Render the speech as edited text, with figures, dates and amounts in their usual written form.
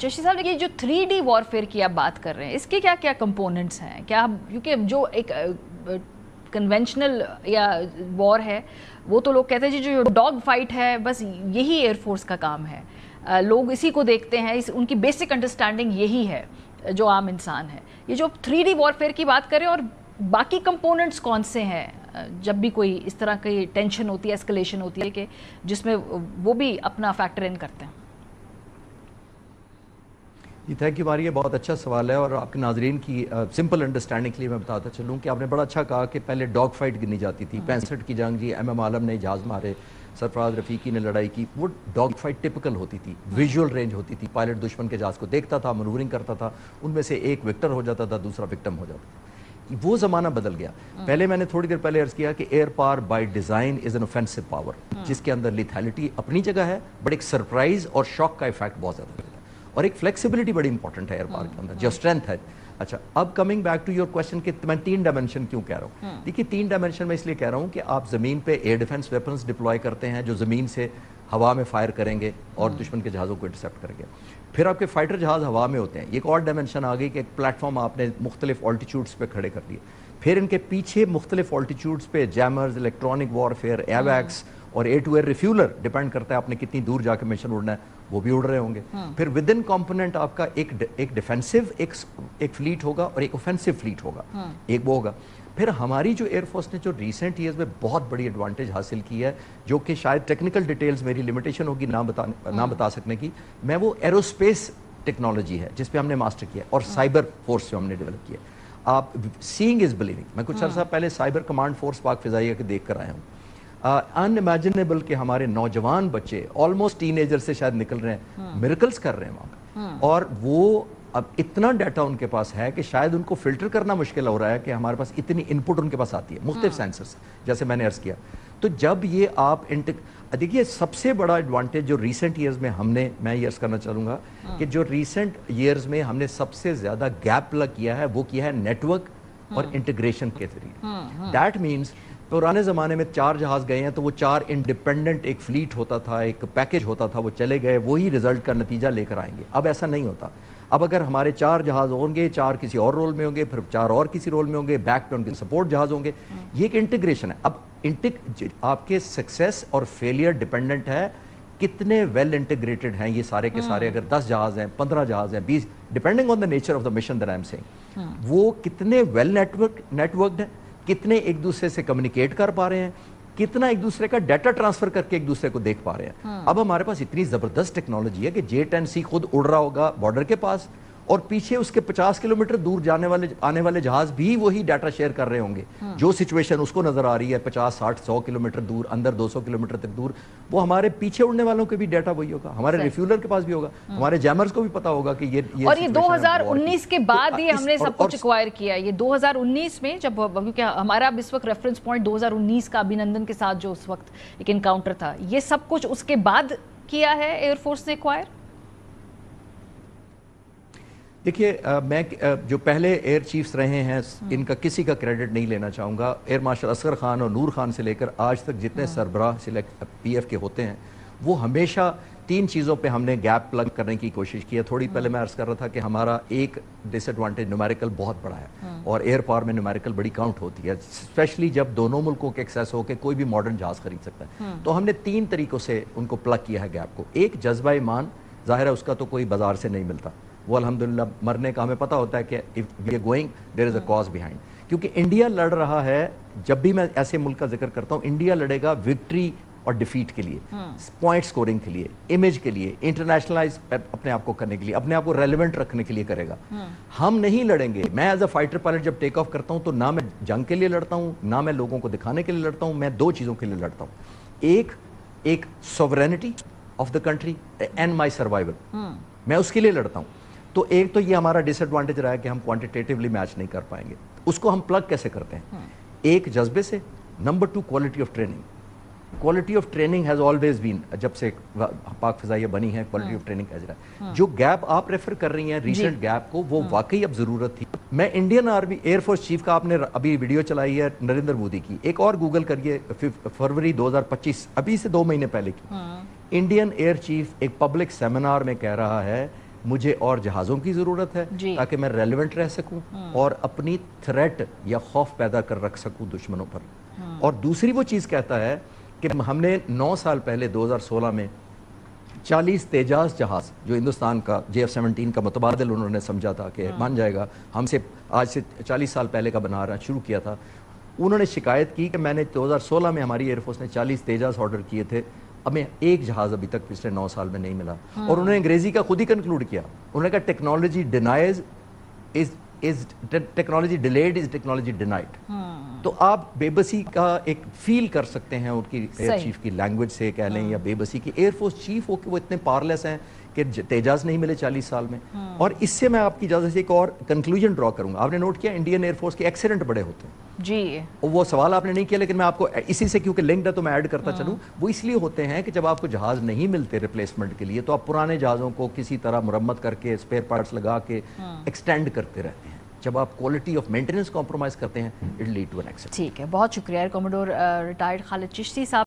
जोशी साहब, ये जो 3D वॉरफेयर की आप बात कर रहे हैं, इसके क्या क्या कंपोनेंट्स हैं? क्या क्योंकि जो एक कन्वेंशनल या वॉर है वो तो लोग कहते हैं जी जो डॉग फाइट है बस यही एयरफोर्स का काम है, लोग इसी को देखते हैं, उनकी बेसिक अंडरस्टैंडिंग यही है जो आम इंसान है। ये जो 3D वॉरफेयर की बात करें, और बाकी कंपोनेंट्स कौन से हैं जब भी कोई इस तरह की टेंशन होती है, एस्केलेशन होती है, कि जिसमें वो भी अपना फैक्टर इन करते हैं? जी थैंक यू मारिया, बहुत अच्छा सवाल है। और आपके नाजरीन की सिंपल अंडरस्टैंडिंग के लिए मैं बताता चलूँ कि आपने बड़ा अच्छा कहा कि पहले डॉग फाइट गिनी जाती थी। 65 की जंग जी MM आलम ने जहाज़ मारे, सरफराज रफ़ीकी ने लड़ाई की, वो डॉग फाइट टिपिकल होती थी, विजुअल रेंज होती थी, पायलट दुश्मन के जहाज़ को देखता था, मनूवरिंग करता था, उनमें से एक विक्टर हो जाता था, दूसरा विक्टिम हो जाता था। वो ज़माना बदल गया। पहले मैंने थोड़ी देर पहले अर्ज़ किया कि air power by design is an offensive power, जिसके अंदर लिथैलिटी अपनी जगह है, बट एक सरप्राइज और शॉक का इफेक्ट बहुत ज़्यादा है, और एक फ्लेक्सिबिलिटी बड़ी इंपॉर्टेंट है एयर पावर के अंदर, जो स्ट्रेंथ है। अच्छा, अब coming back to your question कि मैं 3 डायमेंशन क्यों कह रहा हूँ। देखिए 3 डायमेंशन में इसलिए कह रहा हूँ कि आप ज़मीन पे एयर डिफेंस वेपन्स डिप्लॉय करते हैं जो ज़मीन से हवा में फायर करेंगे और दुश्मन के जहाज़ों को इंटरसेप्ट करेंगे। फिर आपके फाइटर जहाज़ हवा में होते हैं, एक और डायमेंशन आ गई कि एक प्लेटफॉर्म आपने मुख्तलिफ ऑल्टीट्यूड्स पे खड़े कर लिए, फिर इनके पीछे मुख्तलिफ ऑल्टीट्यूड्स पे जैमर्स, इलेक्ट्रॉनिक वॉरफेयर, एवैक्स और air to air refueller, depend करता है आपने कितनी दूर जाकर मिशन उड़ना है, वो भी उड़ रहे होंगे। फिर विद इन कॉम्पोनेंट आपका एक डिफेंसिव एक फ्लीट होगा और एक ऑफेंसिव फ्लीट होगा, एक वो होगा। फिर हमारी जो एयरफोर्स ने जो रिसेंट ईयर्स में बहुत बड़ी एडवांटेज हासिल की है, जो कि शायद टेक्निकल डिटेल्स मेरी लिमिटेशन होगी ना बता सकने की, मैं वो एरोस्पेस टेक्नोलॉजी है जिस पे हमने मास्टर किया, और साइबर फोर्स जो हमने डेवलप किया। आप सीइंग इज बिलीविंग, मैं कुछ अर्सा पहले साइबर कमांड फोर्स पाक फिजाइया के देख कर आया हूँ। अनइमेजिनेबल के हमारे नौजवान बच्चे ऑलमोस्ट टीनेजर से शायद निकल रहे हैं, मिरेकल्स कर रहे हैं वहाँ पे, और वो अब इतना डाटा उनके पास है कि शायद उनको फिल्टर करना मुश्किल हो रहा है कि हमारे पास इतनी इनपुट उनके पास आती है मुख्तलिफ सेंसर्स, जैसे मैंने अर्ज किया। तो जब ये आप देखिए सबसे बड़ा एडवांटेज जो रिसेंट ईयर्स में मैं ये अर्ज करना चाहूँगा कि जो रिसेंट ईयर्स में हमने सबसे ज़्यादा गैप प्लग किया है वो किया है नेटवर्क और इंटीग्रेशन के जरिए। दैट मीन्स पुराने ज़माने में 4 जहाज़ गए हैं तो वो 4 इंडिपेंडेंट एक फ्लीट होता था, एक पैकेज होता था, वो चले गए, वही रिजल्ट का नतीजा लेकर आएंगे। अब ऐसा नहीं होता। अब अगर हमारे 4 जहाज़ होंगे, 4 किसी और रोल में होंगे, फिर 4 और किसी रोल में होंगे, बैक पे उनके सपोर्ट जहाज़ होंगे, ये एक इंटीग्रेशन है। अब आपके सक्सेस और फेलियर डिपेंडेंट है कितने वेल इंटीग्रेटेड हैं ये सारे के सारे। अगर 10 जहाज़ हैं, 15 जहाज़ हैं, 20, depending on the nature of the mission that I am saying, वो कितने वेल नेटवर्क्ड हैं, कितने एक दूसरे से कम्युनिकेट कर पा रहे हैं, कितना एक दूसरे का डाटा ट्रांसफर करके एक दूसरे को देख पा रहे हैं। अब हमारे पास इतनी जबरदस्त टेक्नोलॉजी है कि J-10C खुद उड़ रहा होगा बॉर्डर के पास, और पीछे उसके 50 किलोमीटर दूर आने वाले जहाज भी वही डाटा शेयर कर रहे होंगे। जो सिचुएशन उसको नजर आ रही है 50, 60, 100 किलोमीटर दूर, अंदर 200 किलोमीटर तक दूर, वो हमारे पीछे उड़ने वालों के भी डाटा वही होगा, हमारे रिफ्यूलर के पास भी होगा, हमारे जैमर्स को भी पता होगा कि ये और ये 2019 के बाद ही हमने सब कुछ एक्वायर किया। ये 2019 में जब, क्योंकि हमारा अब इस वक्त रेफरेंस पॉइंट 2019 का अभिनंदन के साथ जो उस वक्त एक इनकाउंटर था, ये सब कुछ उसके बाद किया है एयरफोर्स ने एक्वायर। देखिए मैं जो पहले एयर चीफ्स रहे हैं इनका किसी का क्रेडिट नहीं लेना चाहूँगा। एयर मार्शल असगर खान और नूर खान से लेकर आज तक जितने सरबराह PF के होते हैं, वो हमेशा 3 चीज़ों पे हमने गैप प्लग करने की कोशिश की है। थोड़ी पहले मैं अर्ज़ कर रहा था कि हमारा एक डिसएडवांटेज न्यूमेरिकल बहुत बड़ा है, और एयर पावर में न्यूमेरिकल बड़ी काउंट होती है, स्पेशली जब दोनों मुल्कों के एक्सेस हो के कोई भी मॉडर्न जहाज़ खरीद सकता है। तो हमने 3 तरीक़ों से उनको प्लग किया है गैप को। एक जज्बा ईमान, ज़ाहिर है उसका तो कोई बाजार से नहीं मिलता, वो अल्हम्दुलिल्लाह मरने का हमें पता होता है कि if we are going there is a cause behind. क्योंकि इंडिया लड़ रहा है, जब भी मैं ऐसे मुल्क का जिक्र करता हूँ, इंडिया लड़ेगा विक्ट्री और डिफीट के लिए, पॉइंट स्कोरिंग के लिए, इमेज के लिए, इंटरनेशनलाइज अपने आप को करने के लिए, अपने आप को रेलेवेंट रखने के लिए करेगा। हम नहीं लड़ेंगे। मैं एज अ फाइटर पायलट जब टेक ऑफ करता हूँ तो ना मैं जंग के लिए लड़ता हूँ, ना मैं लोगों को दिखाने के लिए लड़ता हूँ, मैं 2 चीज़ों के लिए लड़ता हूँ। एक sovereignty of the country and my survival, मैं उसके लिए लड़ता हूँ। तो एक तो ये हमारा डिसएडवांटेज रहा है कि हम क्वांटिटेटिवली मैच नहीं कर पाएंगे। उसको हम प्लग कैसे करते हैं? एक जज्बे से, number 2 quality of training. Quality of training has always been, जब से पाक फिजाइया बनी है, क्वालिटी ऑफ ट्रेनिंग हैज रहा। जो गैप आप रेफर कर रही हैं रिसेंट गैप को, वो वाकई अब जरूरत थी। मैं इंडियन आर्मी एयरफोर्स चीफ का, आपने अभी वीडियो चलाई है नरेंद्र मोदी की, एक और गूगल करिए, फरवरी 2025, अभी से 2 महीने पहले की। इंडियन एयर चीफ एक पब्लिक सेमिनार में कह रहा है مجھے اور جہازوں کی ضرورت ہے تاکہ میں ریلیونٹ رہ سکوں اور اپنی تھریٹ یا خوف پیدا کر رکھ سکوں دشمنوں پر. اور دوسری وہ چیز کہتا ہے کہ ہم نے 9 سال پہلے 2016 میں 40 تیجاز جہاز جو ہندوستان کا JF-17 کا متبادل انہوں نے سمجھا تھا کہ مان جائے گا, ہم سے آج سے 40 سال پہلے کا بنا رہا شروع کیا تھا. انہوں نے شکایت کی کہ میں نے 2016 میں ہماری ایئر فورس نے 40 تیجاز آرڈر کیے تھے, ہمیں ایک جہاز ابھی تک پچھلے 9 سال میں نہیں ملا. اور انہوں نے انگریزی کا خود ہی کنکلوڈ کیا, انہوں نے کہا technology denies is technology delayed is technology denied. تو آپ بے بسی کا ایک فیل کر سکتے ہیں ان کی ایئر چیف کی لینگویج سے کہہ لیں یا بے بسی کی. ایئر فورس چیف ہو کہ وہ اتنے پارلیس ہیں کہ تیجاز نہیں ملے 40 سال میں. اور اس سے میں آپ کی اجازت سے ایک اور کنکلوژن ڈرا کروں گا. آپ نے نوٹ کیا انڈین ایئر فورس کے ایکسیڈنٹ بڑے ہوتے ہیں جی, وہ سوال آپ نے نہیں کیا لیکن میں آپ کو اسی سے کیونکہ لنکڈ ہے تو میں ایڈ کرتا چلوں. وہ اس لیے ہوتے ہیں کہ جب آپ کو جہاز نہیں ملتے ریپلیسمنٹ کے لیے تو آپ پرانے جہازوں کو کسی طرح مرمت کر کے اسپیئر پارٹس لگا کے ایکسٹینڈ کرتے رہتے ہیں. جب آپ کوالٹی آف مینٹیننس کمپرومائز کرتے ہیں it lead to an accident. ٹھیک ہے, بہت شکریہ. کوموڈور ریٹائرڈ خالد چشتی صاحب